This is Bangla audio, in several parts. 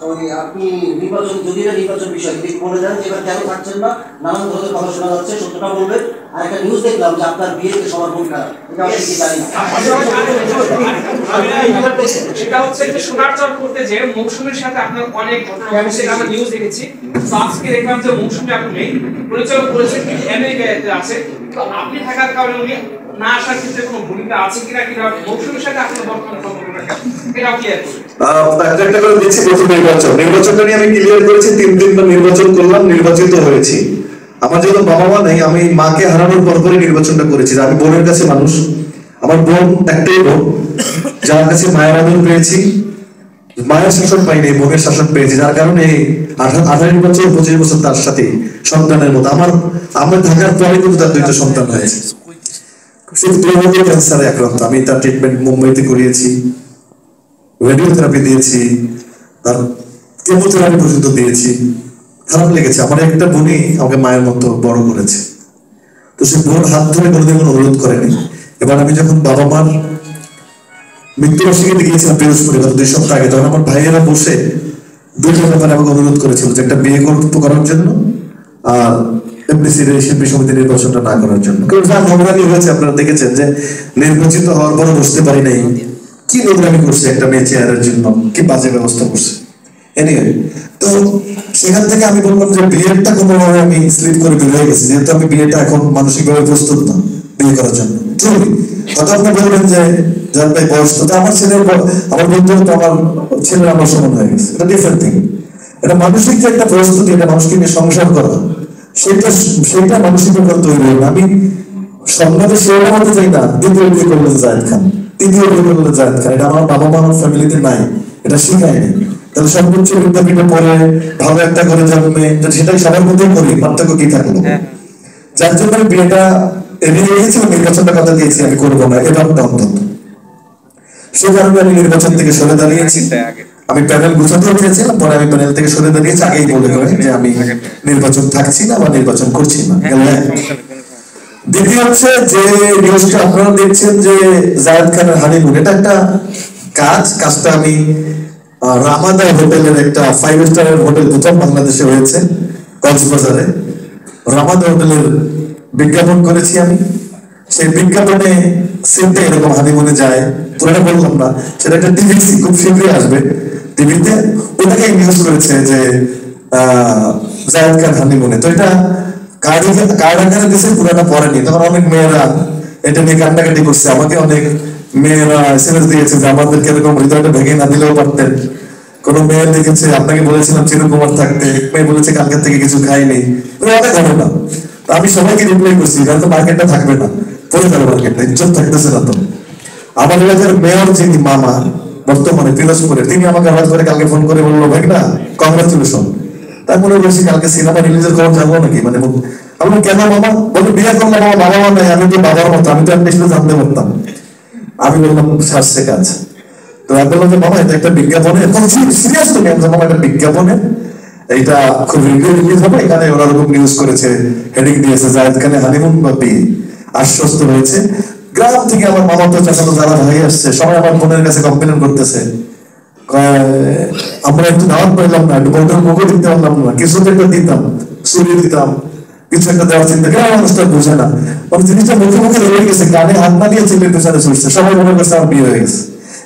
আপনি নির্বাচন, যদি এটা নির্বাচন বিষয় যদি বলে দেন এবার কেন থাকছেন না, নানান ধরনের কথা শোনা যাচ্ছে, সত্যটা বলবেন। আর একটা নিউজ দেখলাম যে আপনার বিয়েতে সবার মন খারাপ, এটা আমি কি জানি না। সেটা হচ্ছে যে সোনারচর করতে যে মৌসুমীর সাথে আপনার অনেক ঘটনা ঘটেছে, আমরা নিউজ দেখেছি। তো আজকে দেখলাম যে মৌসুমী এখন নেই, পরিচালক করেছেন আমেরিকাতে আছে। তো আপনি থাকার কারণে উনি না আসার ক্ষেত্রে কোনো ভূমিকা আছে কিনা, কিনা মৌসুমীর সাথে আপনার বর্তমান সম্পর্কটা এটাও ক্লিয়ার করুন। একটা করে দিচ্ছি। প্রথম নির্বাচনটা নিয়ে আমি ক্লিয়ার করেছি, 3 দিন নির্বাচন করলাম, নির্বাচিত হয়েছি। আমার যেহেতু বাবা মা নেই, আমি মাকে হারানোর পরপরই নির্বাচনটা করেছি। আমি বোনের কাছে মানুষ, আমার বোন একটাই বোন, যার কাছে মায়ের আদর পেয়েছি, মায়ের শাসন পাইনি, বোনের শাসন পেয়েছি। যার কারণে 18 বছর 25 বছর তার সাথে সন্তানের মতো আমার থাকার পরে কিন্তু তার 2টা সন্তান হয়েছে। ক্যান্সারে আক্রান্ত। আমি তার ট্রিটমেন্ট মুম্বাইতে করিয়েছি, রেডিওথেরাপি দিয়েছি, তার কেমোথেরাপি পর্যন্ত দিয়েছি। খারাপ লেগেছে। আমার একটা বোনই আমাকে মায়ের মতো বড় করেছে। তো সে বোন হাত ধরে কোনোদিন কোনো অনুরোধ করেনি। এবার আমি যখন বাবা মার মৃত্যুবার্ষিকীতে গিয়েছিলাম বৃহস্পতিবার 2 সপ্তাহ আগে, তখন আমার ভাইয়েরা বসে 2টা ব্যাপারে আমাকে অনুরোধ করেছিল, যে একটা বিয়ে করার জন্য আর এমডিসি শিল্পী সমিতি নির্বাচনটা না করার জন্য। নোংরামি হয়েছে, আপনারা দেখেছেন যে নির্বাচিত হওয়ার পরও বসতে পারি নাই। কি নোংরামি করছে একটা মেয়ে চেয়ারের জন্য, কি বাজে ব্যবস্থা করছে। এনিওয়ে, তো সেখান থেকে আমি বললাম যে বিয়েটা কোনোভাবে আমি স্লিপ করে বের হয়ে গেছি, যেহেতু আমি বিয়েটা এখন মানসিকভাবে প্রস্তুত না বিয়ে করার জন্য। হয়তো আপনি বলবেন যে যার ভাই বয়স তো, আমার ছেলের আমার বন্ধু তো আমার ছেলে আমার সমান হয়ে গেছে, এটা ডিফারেন্ট থিং। এটা মানসিক যে একটা প্রস্তুতি, এটা মানুষকে নিয়ে সংসার করা, সেটা মানসিকভাবে তৈরি হবে। আমি সন্ধ্যাতে সেটা হতে চাই না দ্বিতীয় বিয়ে করলে জায়েদ খান, তৃতীয় বিয়ে করলে জায়েদ খান। এটা আমার বাবা মা আমার ফ্যামিলিতে নাই, এটা শিখায়নি। তাহলে সর্বোচ্চ বিদ্যাপীঠে পড়ে ভালো একটা করে জন্মে, সেটাই সবার মধ্যেই করি, পার্থক্য কি থাকলো? যার জন্য আমি বিয়েটা এড়িয়ে রেখেছি, নির্বাচনটা কথা দিয়েছি আমি করবো না, এটা অন্তত। সে কারণে আমি নির্বাচন থেকে সরে দাঁড়িয়েছি। আমি প্যানেল গুছাতে চেয়েছিলাম, পরে আমি প্যানেল থেকে সরে দাঁড়িয়েছি আগেই বলে করেন যে আমি নির্বাচন থাকছি না বা নির্বাচন করছি না। দ্বিতীয় হচ্ছে যে নিউজটা আপনারা দেখছেন যে জায়েদ খানের হানিমুন, এটা একটা কাজটা আমি রামাদা হোটেলের একটা 5 স্টারের হোটেল প্রথম বাংলাদেশে হয়েছে কক্সবাজারে। রামাদা হোটেলের বিজ্ঞাপন করেছি আমি। সেই বিজ্ঞাপনে সিনটা এরকম হানিমুনে যায়, পুরোটা বললাম না, সেটা একটা টিভি খুব শীঘ্রই আসবে টিভিতে, ওটাকে নিউজ করেছে যে জায়েদ খান হানিমুনে। তো এটা কার্ড আকারে দিয়েছে, পুরোটা পড়েনি। তখন অনেক মেয়েরা এটা নিয়ে কান্নাকাটি করছে, আমাকে অনেক মেয়েরা এসএমএস দিয়েছে যে আমাদেরকে এরকম হৃদয়টা ভেঙে না দিলেও পারতেন। কোন মেয়ে লিখেছে আপনাকে বলেছিলাম চিরকুমার থাকতে, মেয়ে বলেছে কালকে থেকে কিছু খাইনি। অনেক ঘটনা। আমি সবাইকে রিপ্লাই করছি, কারণ তো মার্কেটটা থাকবে না, পড়ে যাবে মার্কেটটা, ইজ্জত থাকতেছে না। তো আমার এলাকার মেয়র যিনি মামা বর্তমানে পিরোজপুরে, তিনি আমাকে হঠাৎ করে কালকে ফোন করে বললো ভাই না কংগ্রাচুলেশন। তাই মনে বলছি কালকে সিনেমা রিলিজের খবর যাবো নাকি, মানে আমি কেন মামা বলে বিয়ে করলাম, আমার বাবা মা নাই, আমি তো বাবার মতো, আমি তো একটা জানতে পারতাম। আমি বললাম সারছে কাজ। তো আমি বললাম যে মামা এটা একটা বিজ্ঞাপনে, সিরিয়াস তো মামা একটা বিজ্ঞাপনে, এইটা খুব রিলিজ হবে, এখানে ওরা ওরকম নিউজ করেছে, হেডিং দিয়েছে জায়েদ খানে হানিমুন বা বিয়ে। আশ্বস্ত হয়েছে। গ্রাম থেকে আমার মামা তো চাচাতো যারা ভাই আসছে, সবাই আমার বোনের কাছে কমপ্লেন করতেছে, আমরা একটু দাওয়াত পাইলাম না, একটু বউটার মুখও দিতে পারলাম না, কিছু তো একটা দিতাম, চুরি দিতাম, কিছু একটা দেওয়ার চিন্তা। গ্রামের মানুষটা বোঝে না, মানে জিনিসটা মুখে মুখে রয়ে গেছে, কানে হাত না দিয়ে ছেলের পেছনে চলছে, সবাই মনে করছে আমার বিয়ে হয়ে গেছে।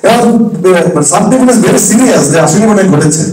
এবং সামথিং ইজ ভেরি সিরিয়াস, যে আসলে মনে ঘটেছে।